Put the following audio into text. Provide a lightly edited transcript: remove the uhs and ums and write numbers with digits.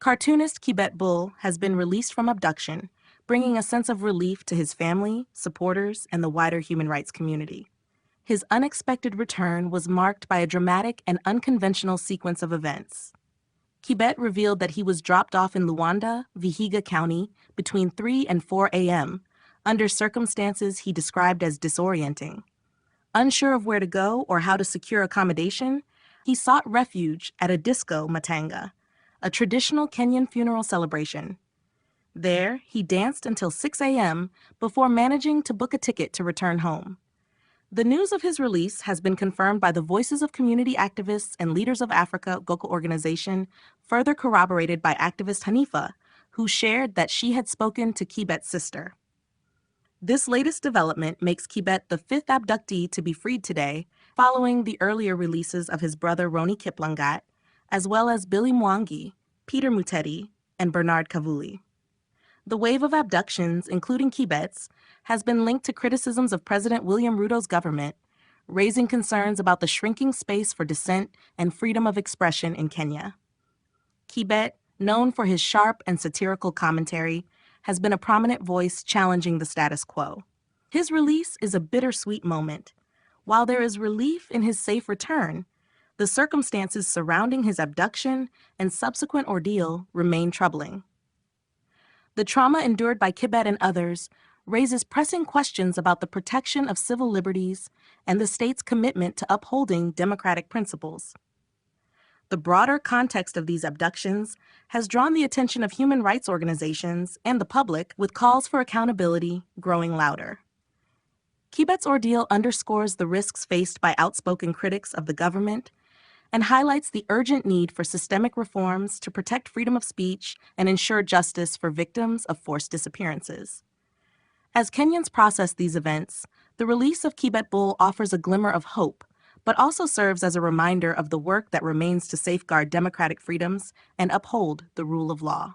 Cartoonist Kibet Bull has been released from abduction, bringing a sense of relief to his family, supporters, and the wider human rights community. His unexpected return was marked by a dramatic and unconventional sequence of events. Kibet revealed that he was dropped off in Luanda, Vihiga County, between 3 and 4 a.m., under circumstances he described as disorienting. Unsure of where to go or how to secure accommodation, he sought refuge at a disco matanga, a traditional Kenyan funeral celebration. There, he danced until 6 a.m. before managing to book a ticket to return home. The news of his release has been confirmed by the Voices of Community Activists and Leaders of Africa Goko organization, further corroborated by activist Hanifa, who shared that she had spoken to Kibet's sister. This latest development makes Kibet the fifth abductee to be freed today, following the earlier releases of his brother Roni Kiplangat, as well as Billy Mwangi, Peter Muteti, and Bernard Kavuli. The wave of abductions, including Kibet's, has been linked to criticisms of President William Ruto's government, raising concerns about the shrinking space for dissent and freedom of expression in Kenya. Kibet, known for his sharp and satirical commentary, has been a prominent voice challenging the status quo. His release is a bittersweet moment. While there is relief in his safe return, the circumstances surrounding his abduction and subsequent ordeal remain troubling. The trauma endured by Kibet and others raises pressing questions about the protection of civil liberties and the state's commitment to upholding democratic principles. The broader context of these abductions has drawn the attention of human rights organizations and the public, with calls for accountability growing louder. Kibet's ordeal underscores the risks faced by outspoken critics of the government and highlights the urgent need for systemic reforms to protect freedom of speech and ensure justice for victims of forced disappearances. As Kenyans process these events, the release of Kibet Bull offers a glimmer of hope, but also serves as a reminder of the work that remains to safeguard democratic freedoms and uphold the rule of law.